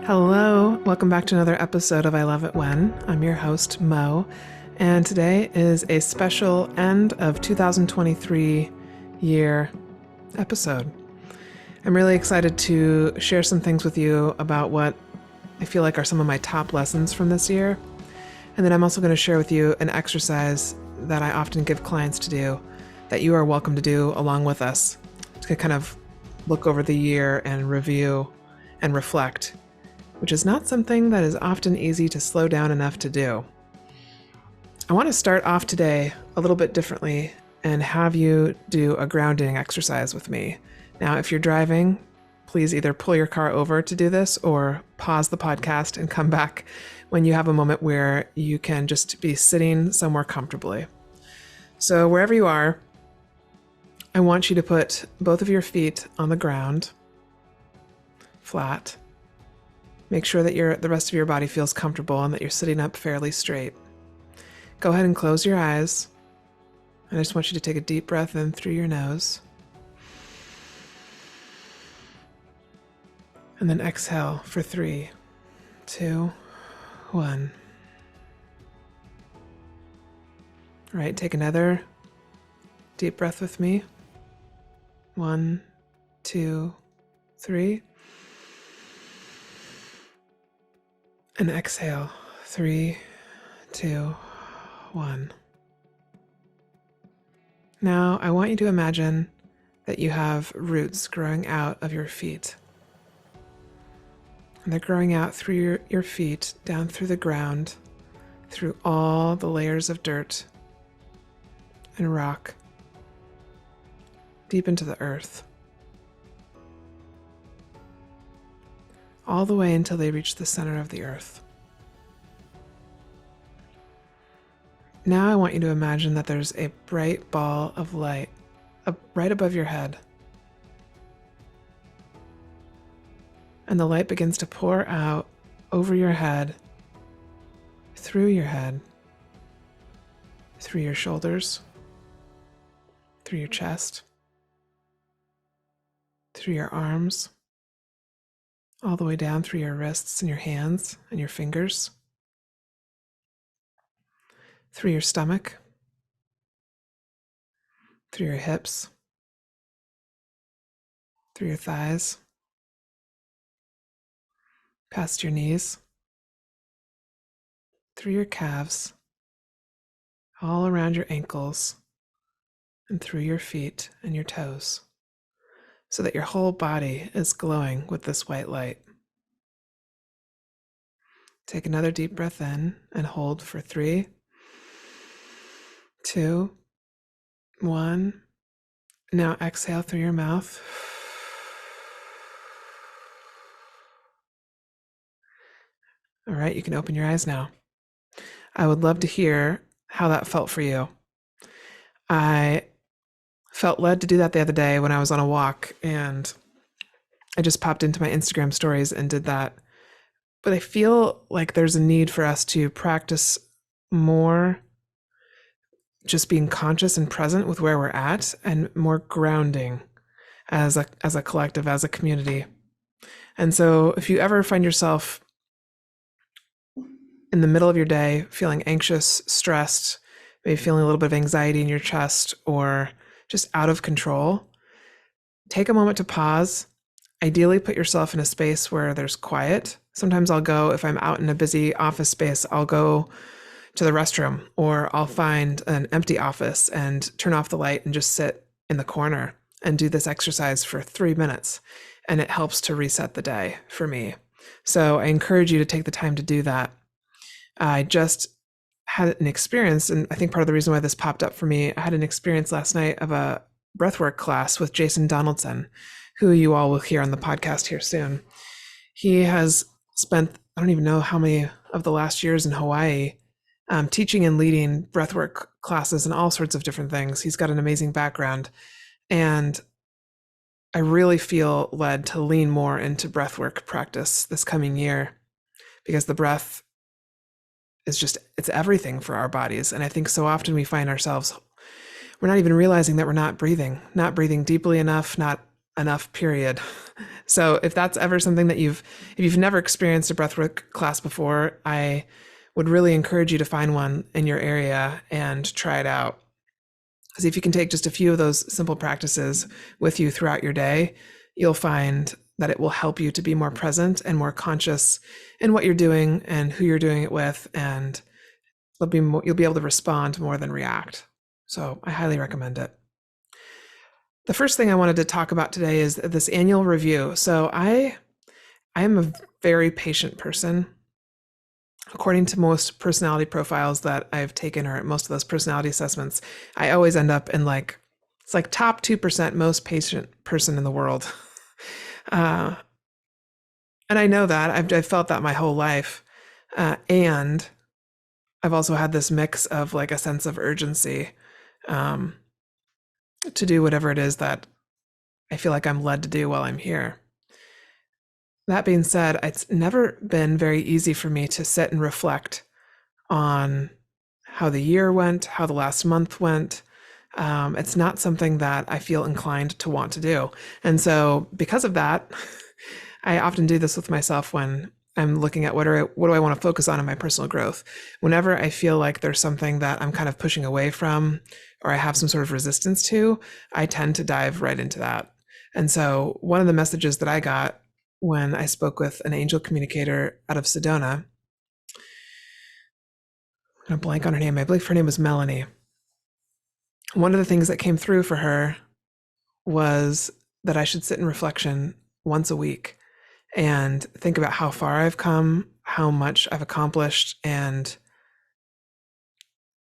Hello, welcome back to another episode of I Love It When. I'm your host, Mo, and today is a special end of 2023 year episode. I'm really excited to share some things with you about what I feel like are some of my top lessons from this year. And then I'm also going to share with you an exercise that I often give clients to do that you are welcome to do along with us to kind of look over the year and review and reflect, which is not something that is often easy to slow down enough to do. I want to start off today a little bit differently and have you do a grounding exercise with me. Now, if you're driving, please either pull your car over to do this or pause the podcast and come back when you have a moment where you can just be sitting somewhere comfortably. So wherever you are, I want you to put both of your feet on the ground, flat. Make sure that the rest of your body feels comfortable and that you're sitting up fairly straight. Go ahead and close your eyes. And I just want you to take a deep breath in through your nose. And then exhale for 3, 2, 1. All right, take another deep breath with me. 1, 2, 3. And exhale, 3, 2, 1. Now, I want you to imagine that you have roots growing out of your feet. And they're growing out through your feet, down through the ground, through all the layers of dirt and rock, deep into the earth, all the way until they reach the center of the earth. Now I want you to imagine that there's a bright ball of light right above your head. And the light begins to pour out over your head, through your shoulders, through your chest, through your arms, all the way down through your wrists and your hands and your fingers, through your stomach, through your hips, through your thighs, past your knees, through your calves, all around your ankles, and through your feet and your toes, so that your whole body is glowing with this white light. Take another deep breath in and hold for 3, 2, 1. Now exhale through your mouth. All right, you can open your eyes now. I would love to hear how that felt for you. I felt led to do that the other day when I was on a walk, and I just popped into my Instagram stories and did that. But I feel like there's a need for us to practice more just being conscious and present with where we're at, and more grounding as a collective, as a community. And so if you ever find yourself in the middle of your day feeling anxious, stressed, maybe feeling a little bit of anxiety in your chest or just out of control, take a moment to pause. Ideally, put yourself in a space where there's quiet. Sometimes I'll go, if I'm out in a busy office space, I'll go to the restroom, or I'll find an empty office and turn off the light and just sit in the corner and do this exercise for 3 minutes. And it helps to reset the day for me. So I encourage you to take the time to do that. I just had an experience, and I think part of the reason why this popped up for me, I had an experience last night of a breathwork class with Jason Donaldson, who you all will hear on the podcast here soon. He has spent, I don't even know how many of the last years in Hawaii, teaching and leading breathwork classes and all sorts of different things. He's got an amazing background. And I really feel led to lean more into breathwork practice this coming year, because the breath is just, it's everything for our bodies. And I think so often we find ourselves, we're not even realizing that we're not breathing deeply enough, not enough, period. So if that's ever something that if you've never experienced a breathwork class before, I would really encourage you to find one in your area and try it out. Because if you can take just a few of those simple practices with you throughout your day, you'll find that it will help you to be more present and more conscious in what you're doing and who you're doing it with, and you'll be able to respond more than react. So I highly recommend it. The first thing I wanted to talk about today is this annual review. So I am a very patient person. According to most personality profiles that I've taken, or most of those personality assessments, I always end up in it's like top 2% most patient person in the world. And I know that I've felt that my whole life. And I've also had this mix of like a sense of urgency to do whatever it is that I feel like I'm led to do while I'm here. That being said, it's never been very easy for me to sit and reflect on how the year went, how the last month went. It's not something that I feel inclined to want to do. And so because of that, I often do this with myself when I'm looking at what do I want to focus on in my personal growth. Whenever I feel like there's something that I'm kind of pushing away from, or I have some sort of resistance to, I tend to dive right into that. And so one of the messages that I got when I spoke with an angel communicator out of Sedona, I'm going to blank on her name. I believe her name was Melanie. One of the things that came through for her was that I should sit in reflection once a week and think about how far I've come, how much I've accomplished, and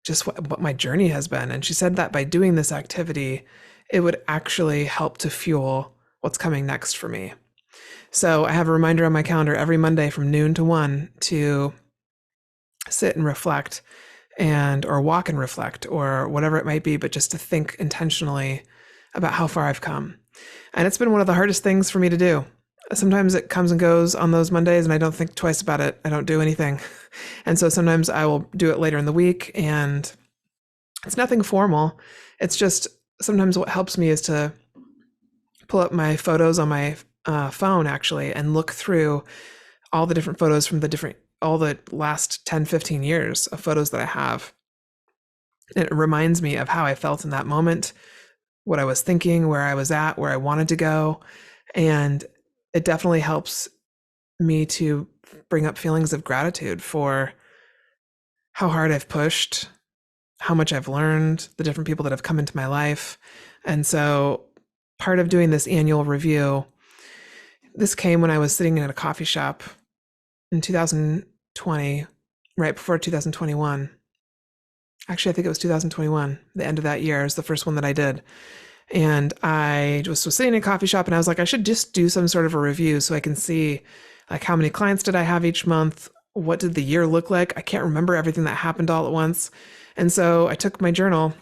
just what my journey has been. And she said that by doing this activity, it would actually help to fuel what's coming next for me. So I have a reminder on my calendar every Monday from noon to 1 to sit and reflect or walk and reflect or whatever it might be, but just to think intentionally about how far I've come. And it's been one of the hardest things for me to do. Sometimes it comes and goes on those Mondays and I don't think twice about it. I don't do anything. And so sometimes I will do it later in the week, and it's nothing formal. It's just sometimes what helps me is to pull up my photos on my phone actually and look through all the different photos from all the last 10, 15 years of photos that I have. And it reminds me of how I felt in that moment, what I was thinking, where I was at, where I wanted to go. And it definitely helps me to bring up feelings of gratitude for how hard I've pushed, how much I've learned, the different people that have come into my life. And so part of doing this annual review, this came when I was sitting in a coffee shop in 2020, right before 2021. Actually, I think it was 2021, the end of that year is the first one that I did. And I just was sitting in a coffee shop and I was like, I should just do some sort of a review so I can see like how many clients did I have each month? What did the year look like? I can't remember everything that happened all at once. And so I took my journal.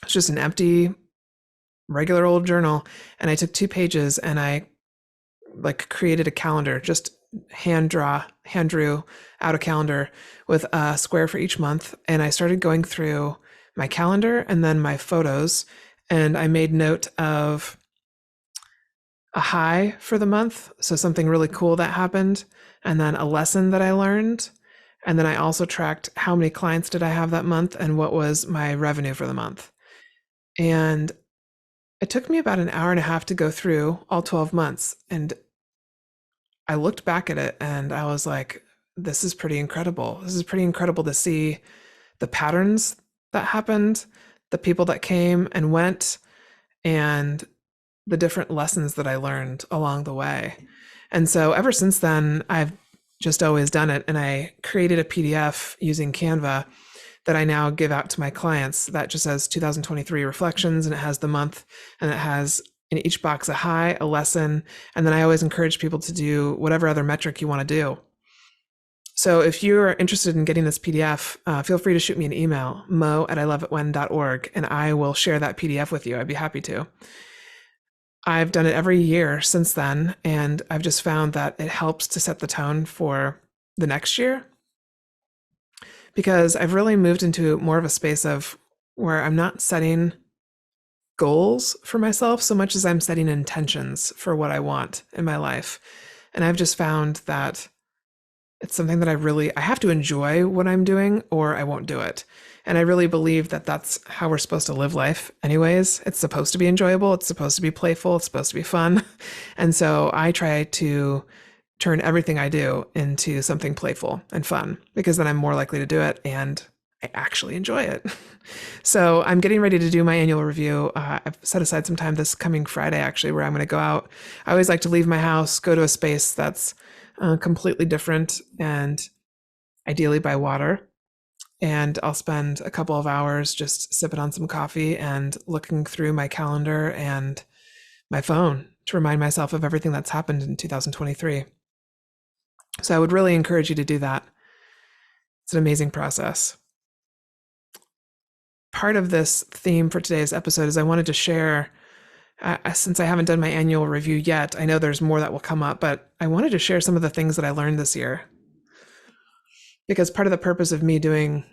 It's just an empty, regular old journal. And I took 2 pages and I created a calendar, just hand drew out a calendar with a square for each month. And I started going through my calendar and then my photos. And I made note of a high for the month. So something really cool that happened. And then a lesson that I learned. And then I also tracked how many clients did I have that month and what was my revenue for the month. And it took me about an hour and a half to go through all 12 months. And I looked back at it and I was like, this is pretty incredible. This is pretty incredible to see the patterns that happened, the people that came and went, and the different lessons that I learned along the way. And so ever since then, I've just always done it. And I created a PDF using Canva that I now give out to my clients that just says 2023 reflections, and it has the month, and it has in each box a high, a lesson, and then I always encourage people to do whatever other metric you want to do. So if you're interested in getting this PDF, feel free to shoot me an email, mo@iloveitwhen.org, and I will share that PDF with you. I'd be happy to. I've done it every year since then, and I've just found that it helps to set the tone for the next year, because I've really moved into more of a space of where I'm not setting goals for myself so much as I'm setting intentions for what I want in my life. And I've just found that it's something that I have to enjoy what I'm doing or I won't do it. And I really believe that that's how we're supposed to live life anyways. It's supposed to be enjoyable. It's supposed to be playful. It's supposed to be fun. And so I try to turn everything I do into something playful and fun because then I'm more likely to do it and I actually enjoy it. So I'm getting ready to do my annual review. I've set aside some time this coming Friday, actually, where I'm going to go out. I always like to leave my house, go to a space that's completely different and ideally by water. And I'll spend a couple of hours just sipping on some coffee and looking through my calendar and my phone to remind myself of everything that's happened in 2023. So I would really encourage you to do that. It's an amazing process. Part of this theme for today's episode is I wanted to share, since I haven't done my annual review yet, I know there's more that will come up, but I wanted to share some of the things that I learned this year. Because part of the purpose of me doing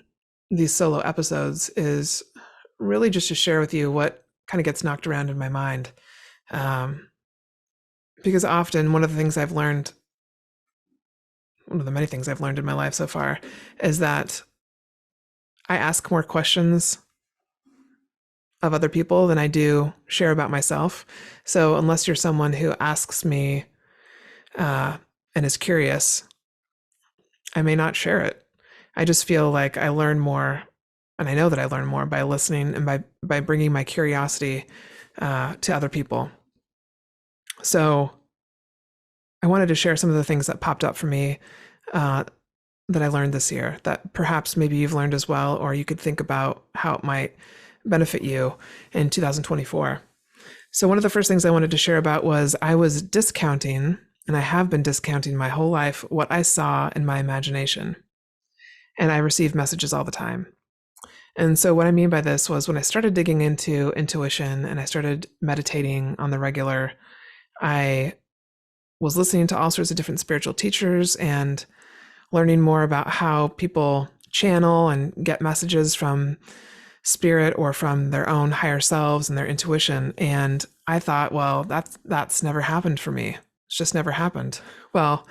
these solo episodes is really just to share with you what kind of gets knocked around in my mind. Because often one of the many things I've learned in my life so far is that I ask more questions of other people than I do share about myself. So unless you're someone who asks me and is curious, I may not share it. I just feel like I learn more, and I know that I learn more by listening and by bringing my curiosity to other people. So I wanted to share some of the things that popped up for me that I learned this year that perhaps maybe you've learned as well, or you could think about how it might benefit you in 2024. So one of the first things I wanted to share about was I was discounting, and I have been discounting my whole life, what I saw in my imagination. And I receive messages all the time. And so what I mean by this was when I started digging into intuition and I started meditating on the regular, I was listening to all sorts of different spiritual teachers and learning more about how people channel and get messages from spirit or from their own higher selves and their intuition. And I thought, well, that's never happened for me. It's just never happened. Well,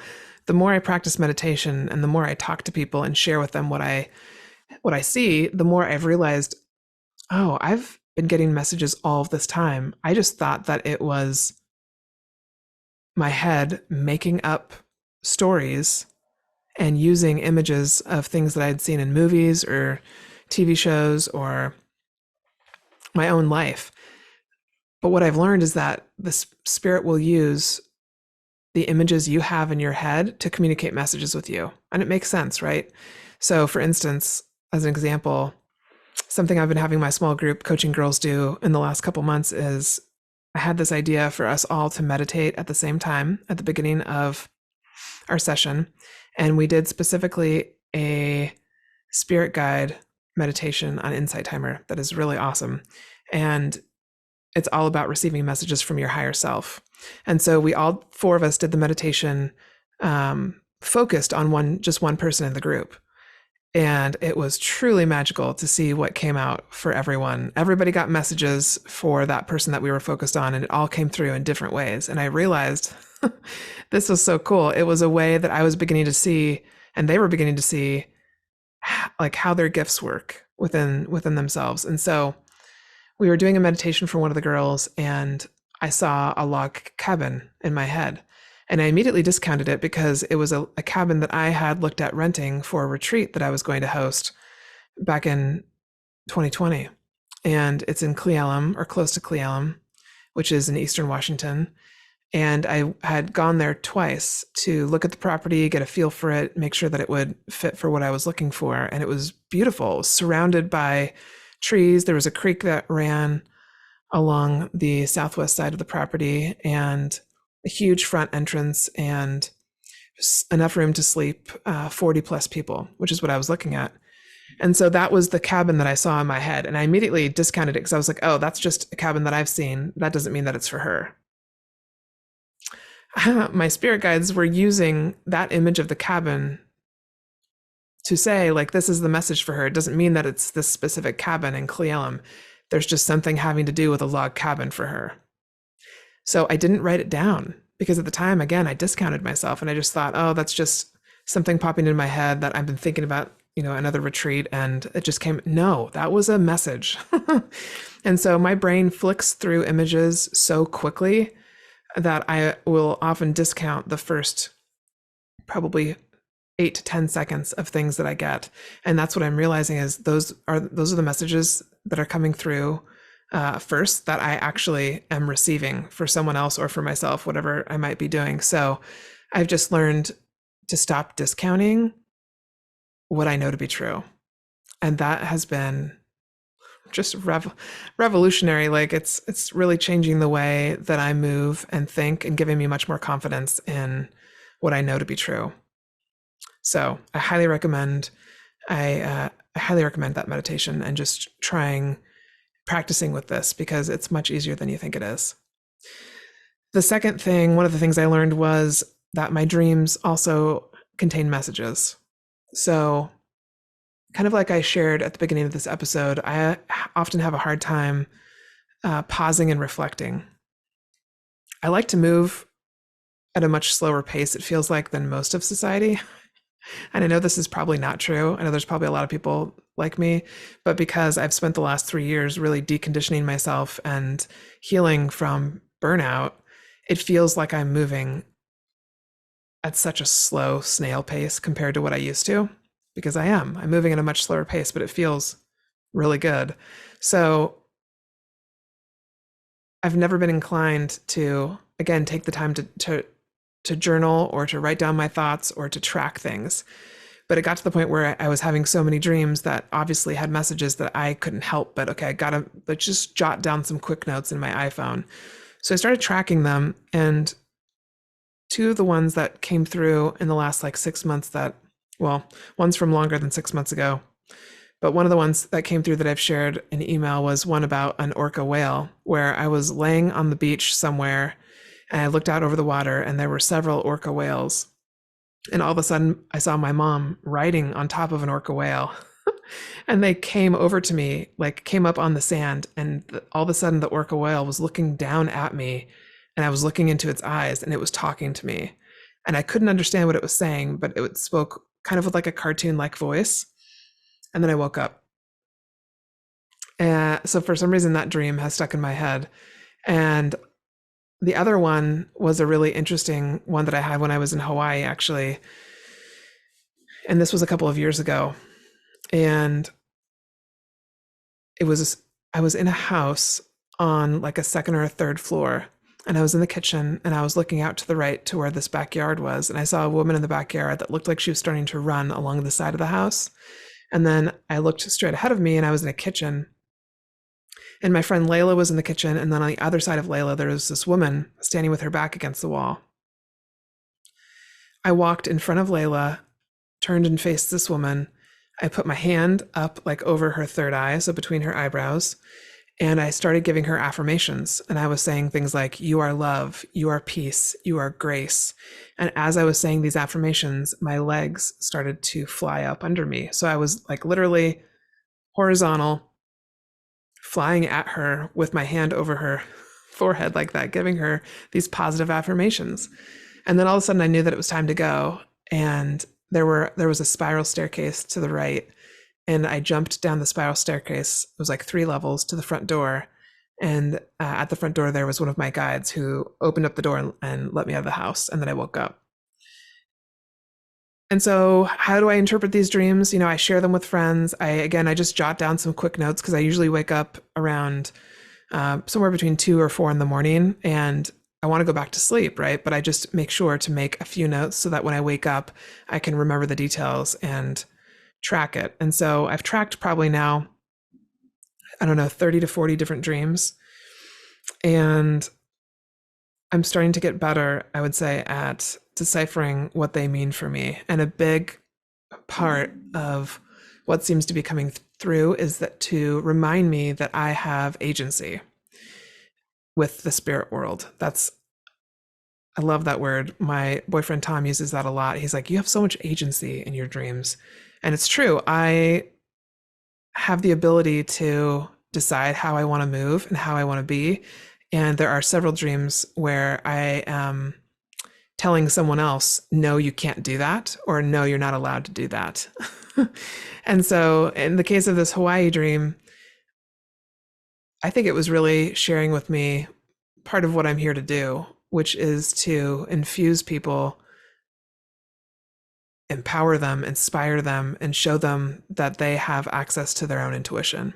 the more I practice meditation and the more I talk to people and share with them what I see, the more I've realized, oh, I've been getting messages all of this time. I just thought that it was my head making up stories and using images of things that I'd seen in movies or TV shows or my own life. But what I've learned is that the spirit will use the images you have in your head to communicate messages with you. And it makes sense, right? So for instance, as an example, something I've been having my small group coaching girls do in the last couple months is I had this idea for us all to meditate at the same time at the beginning of our session. And we did specifically a spirit guide meditation on Insight Timer that is really awesome. And it's all about receiving messages from your higher self. And so we all four of us did the meditation focused on just one person in the group. And it was truly magical to see what came out for everyone. Everybody got messages for that person that we were focused on, and it all came through in different ways. And I realized this was so cool. It was a way that I was beginning to see, and they were beginning to see, like how their gifts work within themselves. And so we were doing a meditation for one of the girls, and I saw a log cabin in my head. And I immediately discounted it because it was a cabin that I had looked at renting for a retreat that I was going to host back in 2020. And it's in Cle Elum, or close to Cle Elum, which is in Eastern Washington. And I had gone there twice to look at the property, get a feel for it, make sure that it would fit for what I was looking for. And it was beautiful. It was surrounded by trees. There was a creek that ran along the southwest side of the property, and a huge front entrance, and enough room to sleep 40 plus people, which is what I was looking at. And so that was the cabin that I saw in my head. And I immediately discounted it because I was like, oh, that's just a cabin that I've seen. That doesn't mean that it's for her. My spirit guides were using that image of the cabin to say, like, this is the message for her. It doesn't mean that it's this specific cabin in Cle Elum. There's just something having to do with a log cabin for her. So I didn't write it down because at the time, again, I discounted myself and I just thought, oh, that's just something popping in my head that I've been thinking about, another retreat. And it just came, no, that was a message. And so my brain flicks through images so quickly that I will often discount the first probably 8 to 10 seconds of things that I get. And that's what I'm realizing is those are the messages that are coming through first that I actually am receiving for someone else or for myself, whatever I might be doing. So I've just learned to stop discounting what I know to be true. And that has been just revolutionary. Like it's really changing the way that I move and think and giving me much more confidence in what I know to be true. So I highly recommend that meditation and just practicing with this because it's much easier than you think it is. The second thing, one of the things I learned was that my dreams also contain messages. So kind of like I shared at the beginning of this episode, I often have a hard time pausing and reflecting. I like to move at a much slower pace, it feels like, than most of society. And I know this is probably not true. I know there's probably a lot of people like me, but because I've spent the last 3 years really deconditioning myself and healing from burnout, it feels like I'm moving at such a slow snail pace compared to what I used to, because I'm moving at a much slower pace, but it feels really good. So I've never been inclined to, again, take the time to journal or to write down my thoughts or to track things. But it got to the point where I was having so many dreams that obviously had messages that I couldn't help but, okay, I gotta just jot down some quick notes in my iPhone. So I started tracking them, and two of the ones that came through in the last 6 months one's from longer than 6 months ago, but one of the ones that came through that I've shared in email was one about an orca whale, where I was laying on the beach somewhere and I looked out over the water and there were several orca whales. And all of a sudden I saw my mom riding on top of an orca whale. And they came over to me, came up on the sand, and all of a sudden the orca whale was looking down at me and I was looking into its eyes and it was talking to me. And I couldn't understand what it was saying, but it spoke kind of with a cartoon-like voice. And then I woke up. So for some reason that dream has stuck in my head. And the other one was a really interesting one that I had when I was in Hawaii, actually. And this was a couple of years ago. And I was in a house on a second or a third floor. And I was in the kitchen and I was looking out to the right to where this backyard was. And I saw a woman in the backyard that looked like she was starting to run along the side of the house. And then I looked straight ahead of me and I was in a kitchen. And my friend Leila was in the kitchen. And then on the other side of Leila, there was this woman standing with her back against the wall. I walked in front of Leila, turned and faced this woman. I put my hand up over her third eye, so between her eyebrows. And I started giving her affirmations. And I was saying things like, you are love, you are peace, you are grace. And as I was saying these affirmations, my legs started to fly up under me. So I was literally horizontal, flying at her with my hand over her forehead like that, giving her these positive affirmations. And then all of a sudden I knew that it was time to go. And there was a spiral staircase to the right. And I jumped down the spiral staircase. It was 3 levels to the front door. And at the front door, there was one of my guides who opened up the door and let me out of the house. And then I woke up. And so how do I interpret these dreams? I share them with friends. I just jot down some quick notes because I usually wake up around somewhere between 2 or 4 in the morning and I want to go back to sleep, right? But I just make sure to make a few notes so that when I wake up, I can remember the details and track it. And so I've tracked probably now, 30 to 40 different dreams. And I'm starting to get better, I would say, at deciphering what they mean for me. And a big part of what seems to be coming through is that to remind me that I have agency with the spirit world. I love that word. My boyfriend Tom uses that a lot. He's like, you have so much agency in your dreams. And it's true. I have the ability to decide how I want to move and how I want to be. And there are several dreams where I am telling someone else, no, you can't do that, or no, you're not allowed to do that. And so in the case of this Hawaii dream, I think it was really sharing with me part of what I'm here to do, which is to infuse people, empower them, inspire them, and show them that they have access to their own intuition.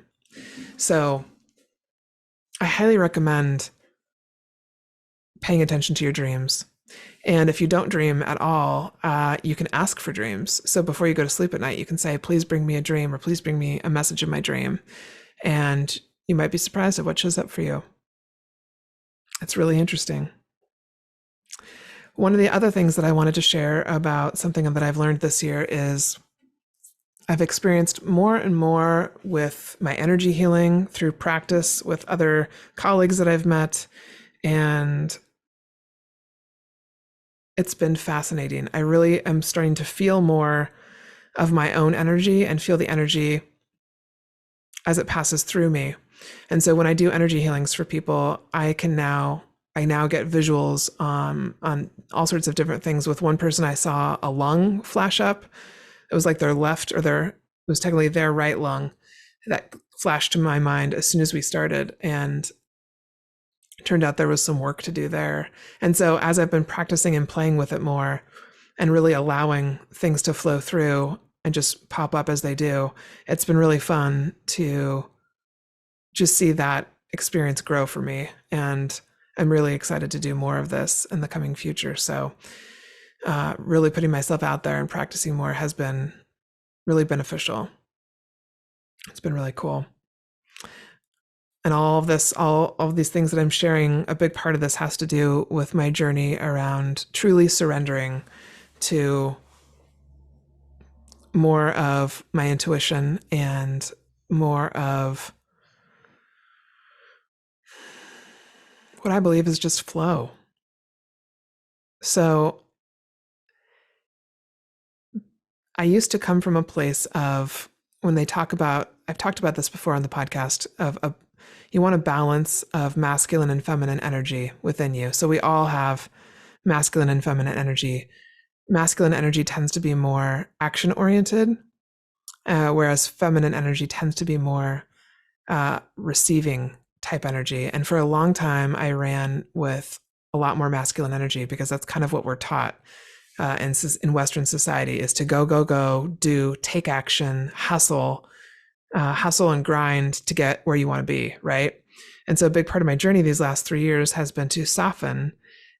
So I highly recommend paying attention to your dreams. And if you don't dream at all, you can ask for dreams. So before you go to sleep at night, you can say, please bring me a dream, or please bring me a message in my dream. And you might be surprised at what shows up for you. It's really interesting. One of the other things that I wanted to share about something that I've learned this year is I've experienced more and more with my energy healing through practice with other colleagues that I've met. And it's been fascinating. I really am starting to feel more of my own energy and feel the energy as it passes through me. And so when I do energy healings for people, I now get visuals on all sorts of different things. With one person, I saw a lung flash up. It was like their left, or it was technically their right lung that flashed to my mind as soon as we started. And it turned out there was some work to do there. And so as I've been practicing and playing with it more and really allowing things to flow through and just pop up as they do, it's been really fun to just see that experience grow for me. And I'm really excited to do more of this in the coming future. So really putting myself out there and practicing more has been really beneficial. It's been really cool. And all of these things that I'm sharing, a big part of this has to do with my journey around truly surrendering to more of my intuition and more of what I believe is just flow. So I used to come from a place of, when they talk about, I've talked about this before on the podcast, you want a balance of masculine and feminine energy within you. So we all have masculine and feminine energy. Masculine energy tends to be more action oriented, whereas feminine energy tends to be more receiving type energy. And for a long time, I ran with a lot more masculine energy because that's kind of what we're taught in Western society, is to go, do, take action, hustle and grind to get where you want to be, right? And so a big part of my journey these last 3 years has been to soften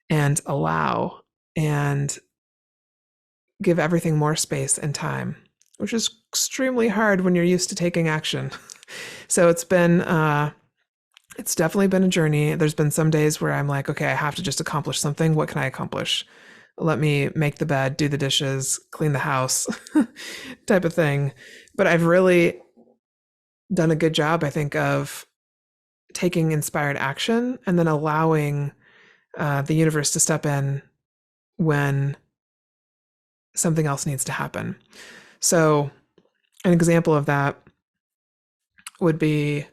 and allow and give everything more space and time, which is extremely hard when you're used to taking action. So it's definitely been a journey. There's been some days where I'm like, okay, I have to just accomplish something. What can I accomplish? Let me make the bed, do the dishes, clean the house type of thing. But I've really done a good job, I think, of taking inspired action and then allowing the universe to step in when something else needs to happen. So an example of that would be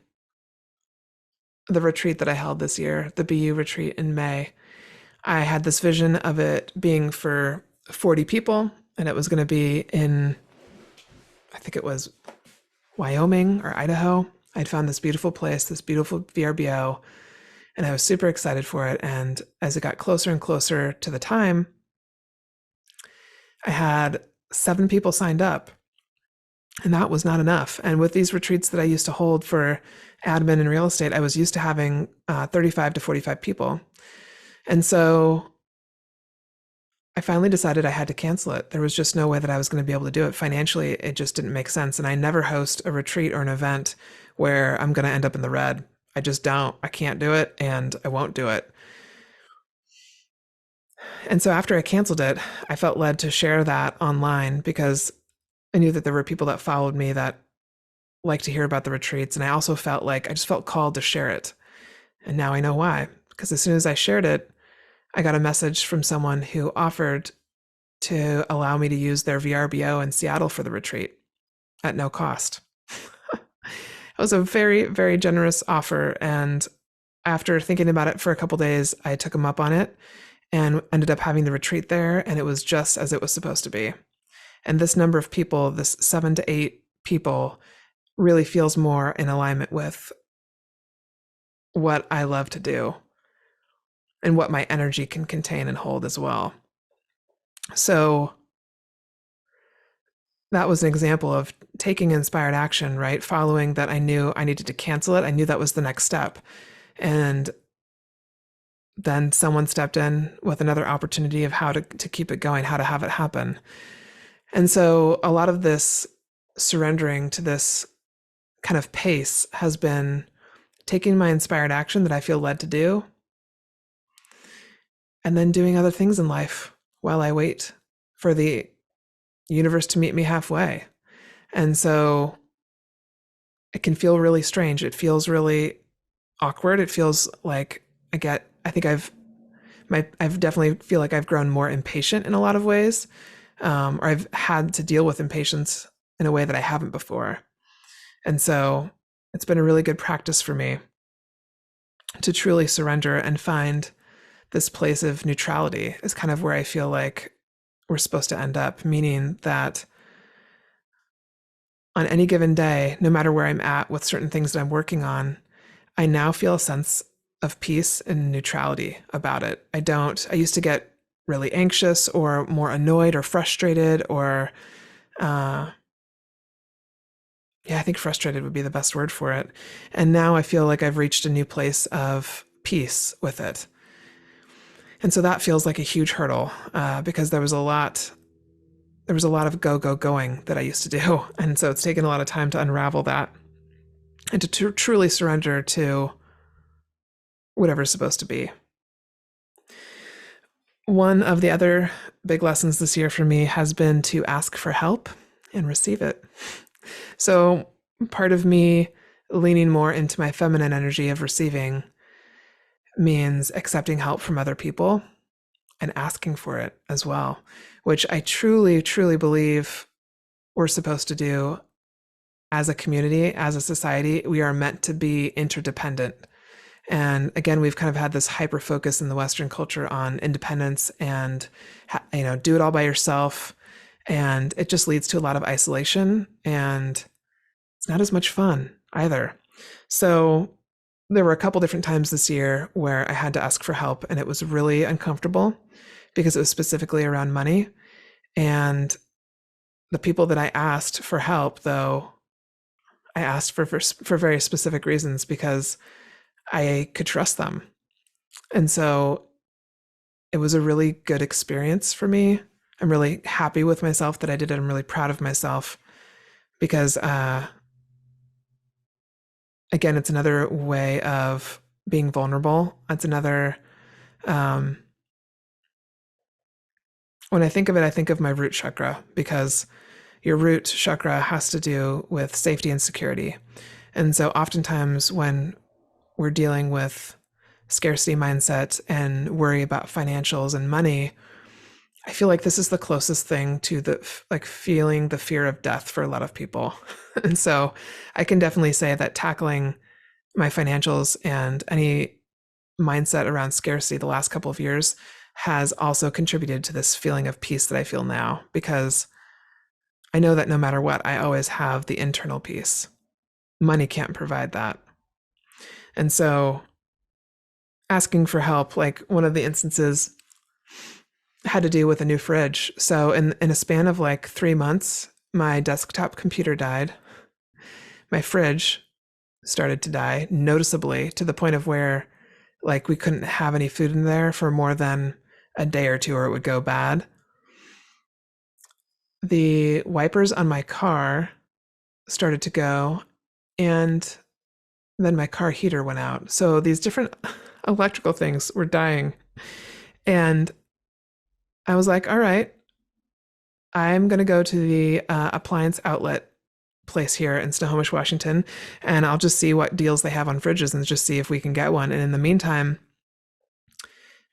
the retreat that I held this year, the BU retreat in May. I had this vision of it being for 40 people, and it was going to be in, I think it was Wyoming or Idaho. I'd found this beautiful place, this beautiful VRBO, and I was super excited for it. And as it got closer and closer to the time, I had 7 people signed up, and that was not enough. And with these retreats that I used to hold for admin and real estate, I was used to having 35 to 45 people. And so I finally decided I had to cancel it. There was just no way that I was going to be able to do it. Financially, it just didn't make sense. And I never host a retreat or an event where I'm going to end up in the red. I just don't. I can't do it, and I won't do it. And so after I canceled it, I felt led to share that online because I knew that there were people that followed me that like to hear about the retreats. And I also felt like I just felt called to share it. And now I know why. Because as soon as I shared it, I got a message from someone who offered to allow me to use their VRBO in Seattle for the retreat at no cost. It was a very, very generous offer. And after thinking about it for a couple days, I took him up on it and ended up having the retreat there. And it was just as it was supposed to be. And this number of people, this 7 to 8 people, really feels more in alignment with what I love to do and what my energy can contain and hold as well. So that was an example of taking inspired action, right? Following that, I knew I needed to cancel it. I knew that was the next step. And then someone stepped in with another opportunity of how to keep it going, how to have it happen. And so a lot of this surrendering to this kind of pace has been taking my inspired action that I feel led to do and then doing other things in life while I wait for the universe to meet me halfway. And so it can feel really strange. It feels really awkward. It feels like I've definitely feel like I've grown more impatient in a lot of ways, or I've had to deal with impatience in a way that I haven't before. And so it's been a really good practice for me to truly surrender and find this place of neutrality is kind of where I feel like we're supposed to end up, meaning that on any given day, no matter where I'm at with certain things that I'm working on, I now feel a sense of peace and neutrality about it. I used to get really anxious or more annoyed or frustrated or, I think frustrated would be the best word for it. And now I feel like I've reached a new place of peace with it. And so that feels like a huge hurdle because there was a lot of going that I used to do. And so it's taken a lot of time to unravel that and to truly surrender to whatever's supposed to be. One of the other big lessons this year for me has been to ask for help and receive it. So part of me leaning more into my feminine energy of receiving means accepting help from other people and asking for it as well, which I truly, truly believe we're supposed to do as a community, as a society. We are meant to be interdependent. And again, we've kind of had this hyper focus in the Western culture on independence and, do it all by yourself. And it just leads to a lot of isolation and it's not as much fun either. So there were a couple different times this year where I had to ask for help and it was really uncomfortable because it was specifically around money. And the people that I asked for help, though, I asked for very specific reasons because I could trust them. And so it was a really good experience for me. I'm really happy with myself that I did it. I'm really proud of myself because, again, it's another way of being vulnerable. It's another, when I think of it, I think of my root chakra because your root chakra has to do with safety and security. And so oftentimes when we're dealing with scarcity mindset and worry about financials and money, I feel like this is the closest thing to feeling the fear of death for a lot of people. And so I can definitely say that tackling my financials and any mindset around scarcity the last couple of years has also contributed to this feeling of peace that I feel now, because I know that no matter what, I always have the internal peace. Money can't provide that. And so asking for help, like one of the instances had to do with a new fridge. So in a span of like 3 months, my desktop computer died. My fridge started to die noticeably to the point of where like we couldn't have any food in there for more than a day or two or it would go bad. The wipers on my car started to go and then my car heater went out. So these different electrical things were dying. And I was like, all right, I'm going to go to the appliance outlet place here in Snohomish, Washington, and I'll just see what deals they have on fridges and just see if we can get one. And in the meantime,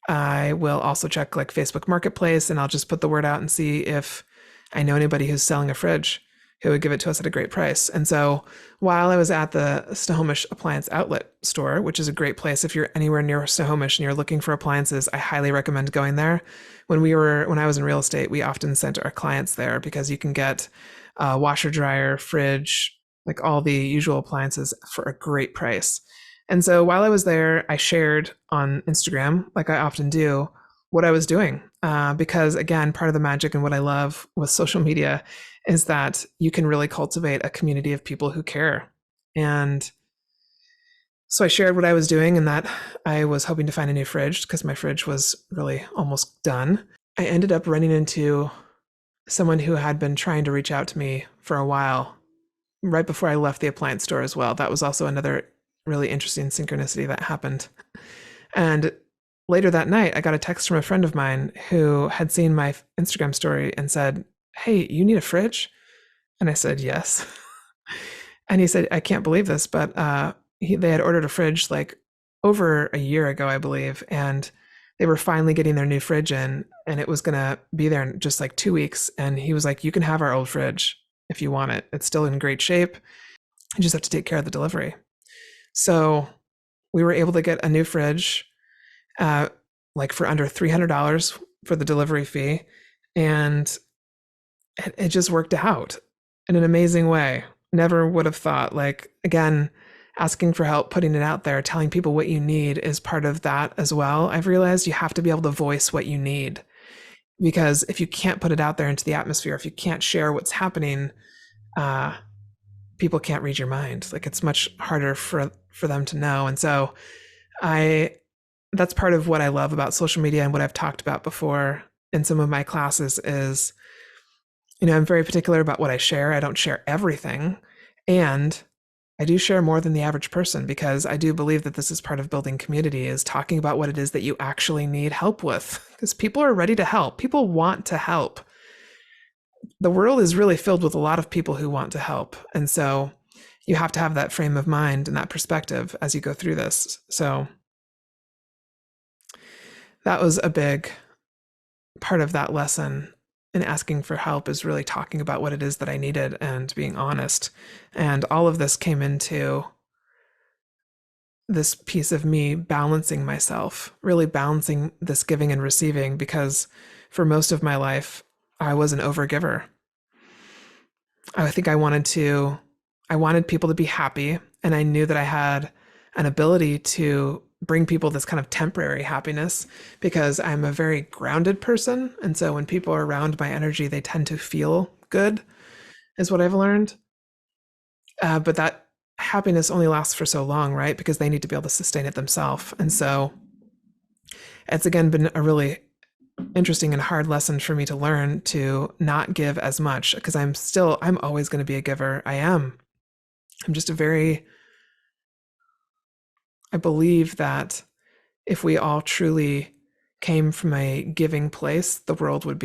I will also check like Facebook Marketplace and I'll just put the word out and see if I know anybody who's selling a fridge who would give it to us at a great price. And so while I was at the Snohomish Appliance Outlet store, which is a great place if you're anywhere near Snohomish and you're looking for appliances, I highly recommend going there. When I was in real estate, we often sent our clients there because you can get a washer, dryer, fridge, like all the usual appliances for a great price. And so while I was there, I shared on Instagram, like I often do, what I was doing. Because again, part of the magic and what I love with social media is that you can really cultivate a community of people who care. And so I shared what I was doing and that I was hoping to find a new fridge because my fridge was really almost done. I ended up running into someone who had been trying to reach out to me for a while right before I left the appliance store as well. That was also another really interesting synchronicity that happened. And later that night, I got a text from a friend of mine who had seen my Instagram story and said, "Hey, you need a fridge?" And I said, "Yes." And he said, "I can't believe this, but they had ordered a fridge like over a year ago, I believe, and they were finally getting their new fridge in, and it was going to be there in just like 2 weeks." And he was like, "You can have our old fridge if you want it. It's still in great shape. You just have to take care of the delivery." So we were able to get a new fridge, like for under $300 for the delivery fee. And it just worked out in an amazing way. Never would have thought, like, again, asking for help, putting it out there, telling people what you need is part of that as well. I've realized you have to be able to voice what you need, because if you can't put it out there into the atmosphere, if you can't share what's happening, people can't read your mind. Like, it's much harder for them to know. And so that's part of what I love about social media and what I've talked about before in some of my classes is, I'm very particular about what I share. I don't share everything. And I do share more than the average person because I do believe that this is part of building community, is talking about what it is that you actually need help with, because people are ready to help. People want to help. The world is really filled with a lot of people who want to help. And so you have to have that frame of mind and that perspective as you go through this. So that was a big part of that lesson in asking for help, is really talking about what it is that I needed and being honest. And all of this came into this piece of me balancing myself, really balancing this giving and receiving, because for most of my life, I was an overgiver. I think I wanted people to be happy, and I knew that I had an ability to bring people this kind of temporary happiness because I'm a very grounded person. And so when people are around my energy, they tend to feel good, is what I've learned. But that happiness only lasts for so long, right? Because they need to be able to sustain it themselves. And so it's again been a really interesting and hard lesson for me to learn to not give as much, because I'm always going to be a giver. I'm just I believe that if we all truly came from a giving place, the world would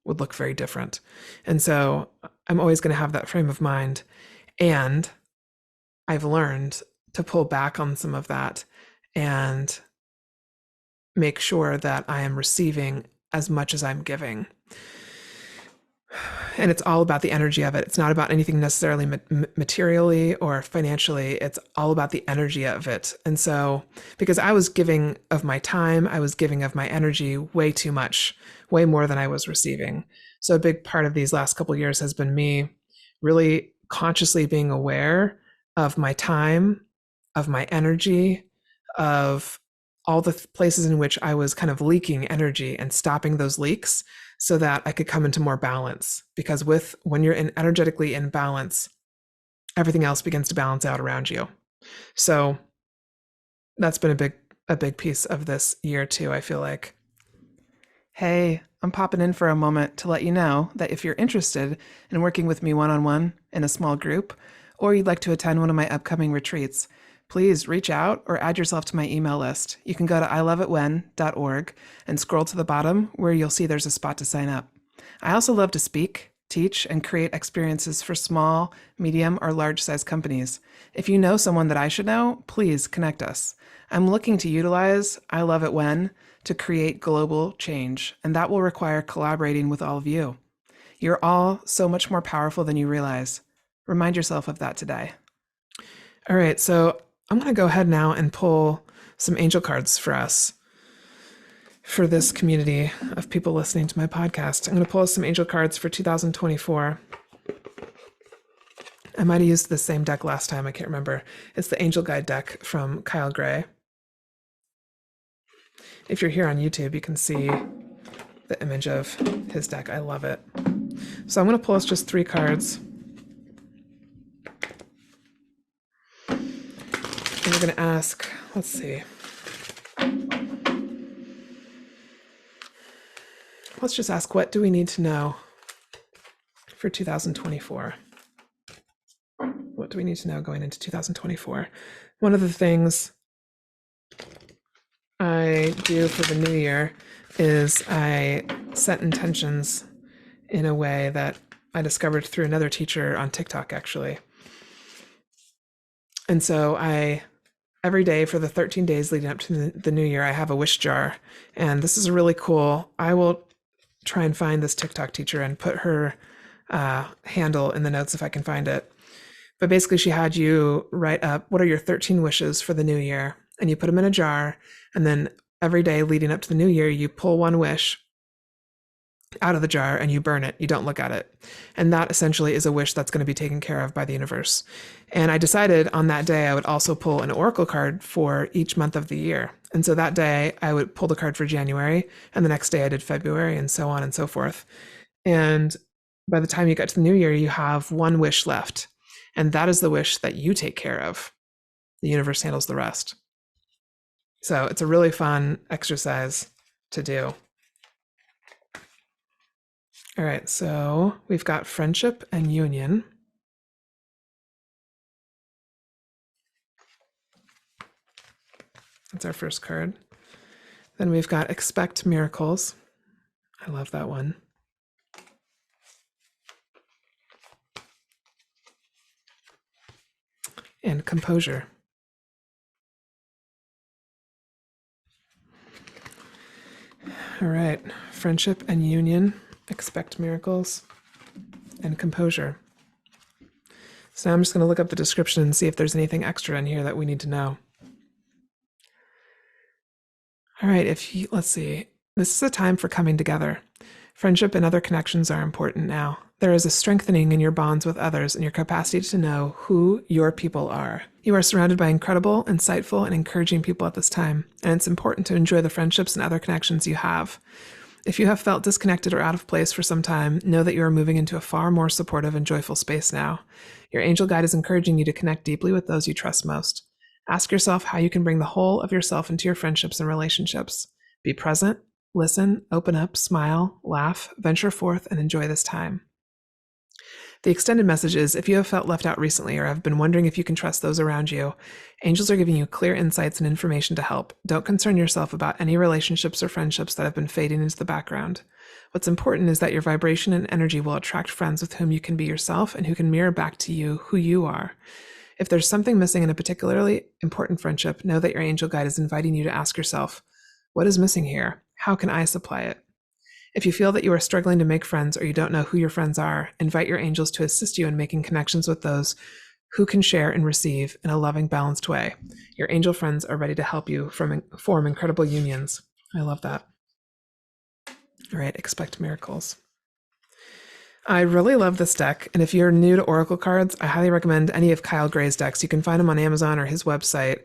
look very different. And so I'm always going to have that frame of mind. And I've learned to pull back on some of that and make sure that I am receiving as much as I'm giving. And it's all about the energy of it. It's not about anything necessarily materially or financially. It's all about the energy of it. And so, because I was giving of my time, I was giving of my energy way too much, way more than I was receiving. So a big part of these last couple of years has been me really consciously being aware of my time, of my energy, of all the places in which I was kind of leaking energy, and stopping those leaks so that I could come into more balance. Because when you're energetically in balance, everything else begins to balance out around you. So that's been a big piece of this year too, I feel like. Hey, I'm popping in for a moment to let you know that if you're interested in working with me one-on-one in a small group, or you'd like to attend one of my upcoming retreats, please reach out or add yourself to my email list. You can go to iloveitwhen.org and scroll to the bottom where you'll see there's a spot to sign up. I also love to speak, teach, and create experiences for small, medium, or large-size companies. If you know someone that I should know, please connect us. I'm looking to utilize I Love It When to create global change, and that will require collaborating with all of you. You're all so much more powerful than you realize. Remind yourself of that today. All right, so I'm going to go ahead now and pull some angel cards for us, for this community of people listening to my podcast. I'm going to pull some angel cards for 2024. I might have used the same deck last time. I can't remember. It's the Angel Guide deck from Kyle Gray. If you're here on YouTube, you can see the image of his deck. I love it. So I'm going to pull us just 3 cards. And we're going to ask, let's see. Let's just ask, what do we need to know for 2024? What do we need to know going into 2024? One of the things I do for the new year is I set intentions in a way that I discovered through another teacher on TikTok, actually. And so every day for the 13 days leading up to the new year, I have a wish jar. And this is really cool. I will try and find this TikTok teacher and put her handle in the notes if I can find it. But basically, she had you write up what are your 13 wishes for the new year, and you put them in a jar. And then every day leading up to the new year, you pull one wish out of the jar and you burn it. You don't look at it. And that essentially is a wish that's going to be taken care of by the universe. And I decided on that day I would also pull an oracle card for each month of the year. And so that day I would pull the card for January, and the next day I did February, and so on and so forth. And by the time you get to the new year, you have one wish left. And that is the wish that you take care of. The universe handles the rest. So it's a really fun exercise to do. All right, so we've got friendship and union. That's our first card. Then we've got expect miracles. I love that one. And composure. All right, friendship and union, expect miracles, and composure. So now I'm just going to look up the description and see if there's anything extra in here that we need to know. All right, let's see. This is a time for coming together. Friendship and other connections are important now. There is a strengthening in your bonds with others and your capacity to know who your people are. You are surrounded by incredible, insightful, and encouraging people at this time, and it's important to enjoy the friendships and other connections you have. If you have felt disconnected or out of place for some time, know that you are moving into a far more supportive and joyful space now. Your angel guide is encouraging you to connect deeply with those you trust most. Ask yourself how you can bring the whole of yourself into your friendships and relationships. Be present, listen, open up, smile, laugh, venture forth, and enjoy this time. The extended message is, if you have felt left out recently or have been wondering if you can trust those around you, angels are giving you clear insights and information to help. Don't concern yourself about any relationships or friendships that have been fading into the background. What's important is that your vibration and energy will attract friends with whom you can be yourself and who can mirror back to you who you are. If there's something missing in a particularly important friendship, know that your angel guide is inviting you to ask yourself, what is missing here? How can I supply it? If you feel that you are struggling to make friends or you don't know who your friends are, invite your angels to assist you in making connections with those who can share and receive in a loving, balanced way. Your angel friends are ready to help you form incredible unions. I love that. All right, expect miracles. I really love this deck, and if you're new to oracle cards, I highly recommend any of Kyle Gray's decks. You can find them on Amazon or his website,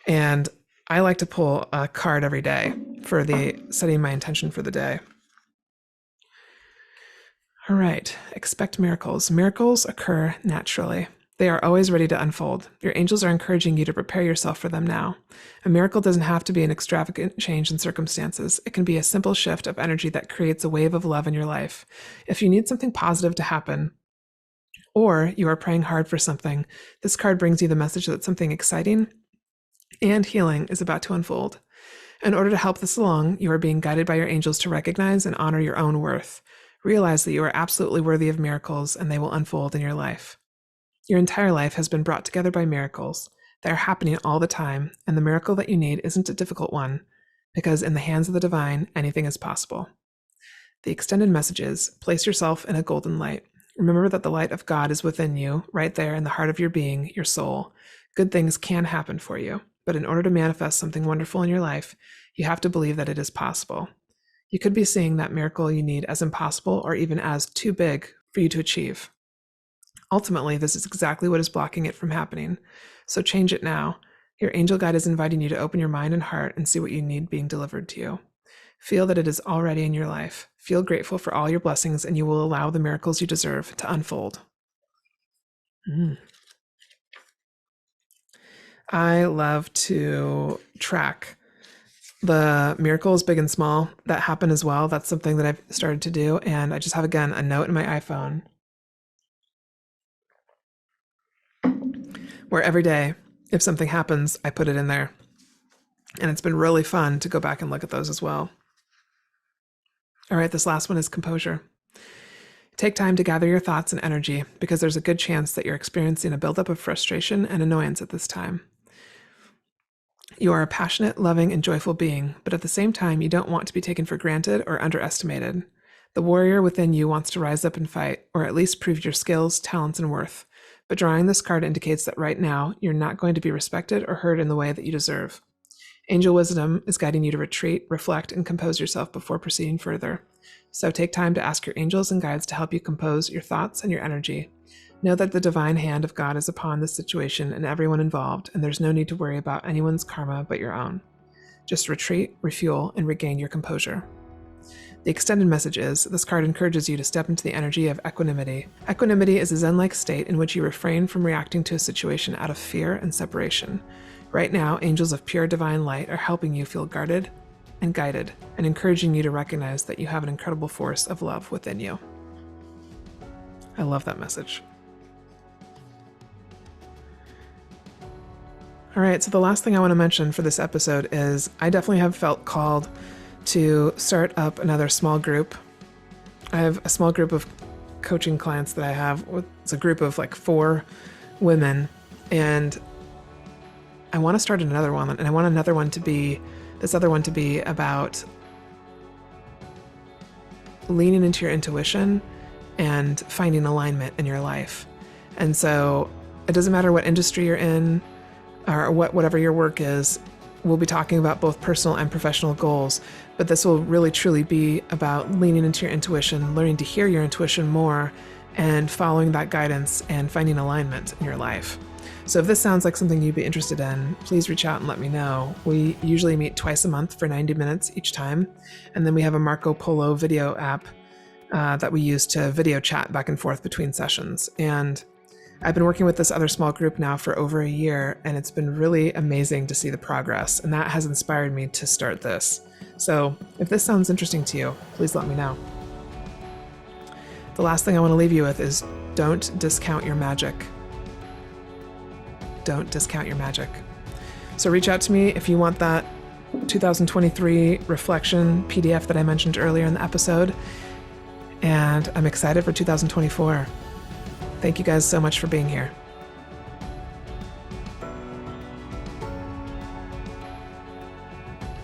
and I like to pull a card every day for setting my intention for the day. All right, expect miracles. Miracles occur naturally. They are always ready to unfold. Your angels are encouraging you to prepare yourself for them now. A miracle doesn't have to be an extravagant change in circumstances. It can be a simple shift of energy that creates a wave of love in your life. If you need something positive to happen, or you are praying hard for something, this card brings you the message that something exciting and healing is about to unfold. In order to help this along, you are being guided by your angels to recognize and honor your own worth. Realize that you are absolutely worthy of miracles and they will unfold in your life. Your entire life has been brought together by miracles. They are happening all the time, and the miracle that you need isn't a difficult one, because in the hands of the divine, anything is possible. The extended message is place yourself in a golden light. Remember that the light of God is within you, right there in the heart of your being, your soul. Good things can happen for you, but in order to manifest something wonderful in your life, you have to believe that it is possible. You could be seeing that miracle you need as impossible or even as too big for you to achieve. Ultimately, this is exactly what is blocking it from happening. So change it now. Your angel guide is inviting you to open your mind and heart and see what you need being delivered to you. Feel that it is already in your life. Feel grateful for all your blessings, and you will allow the miracles you deserve to unfold. I love to track the miracles, big and small, that happen as well. That's something that I've started to do. And I just have, again, a note in my iPhone where every day, if something happens, I put it in there. And it's been really fun to go back and look at those as well. All right, this last one is composure. Take time to gather your thoughts and energy because there's a good chance that you're experiencing a buildup of frustration and annoyance at this time. You are a passionate, loving, and joyful being, but at the same time, you don't want to be taken for granted or underestimated. The warrior within you wants to rise up and fight, or at least prove your skills, talents, and worth. But drawing this card indicates that right now, you're not going to be respected or heard in the way that you deserve. Angel wisdom is guiding you to retreat, reflect, and compose yourself before proceeding further. So take time to ask your angels and guides to help you compose your thoughts and your energy. Know that the divine hand of God is upon this situation and everyone involved, and there's no need to worry about anyone's karma but your own. Just retreat, refuel, and regain your composure. The extended message is, this card encourages you to step into the energy of equanimity. Equanimity is a Zen-like state in which you refrain from reacting to a situation out of fear and separation. Right now, angels of pure divine light are helping you feel guarded and guided, and encouraging you to recognize that you have an incredible force of love within you. I love that message. All right, so the last thing I want to mention for this episode is I definitely have felt called to start up another small group. I have a small group of coaching clients that I have. It's a group of like 4 women, and I want to start another one, and I want this other one to be about leaning into your intuition and finding alignment in your life. And so it doesn't matter what industry you're in or whatever your work is, we'll be talking about both personal and professional goals, but this will really truly be about leaning into your intuition, learning to hear your intuition more, and following that guidance and finding alignment in your life. So if this sounds like something you'd be interested in, please reach out and let me know. We usually meet twice a month for 90 minutes each time, and then we have a Marco Polo video app that we use to video chat back and forth between sessions. And I've been working with this other small group now for over a year, and it's been really amazing to see the progress, and that has inspired me to start this. So if this sounds interesting to you, please let me know. The last thing I want to leave you with is don't discount your magic. Don't discount your magic. So reach out to me if you want that 2023 reflection PDF that I mentioned earlier in the episode, and I'm excited for 2024. Thank you guys so much for being here.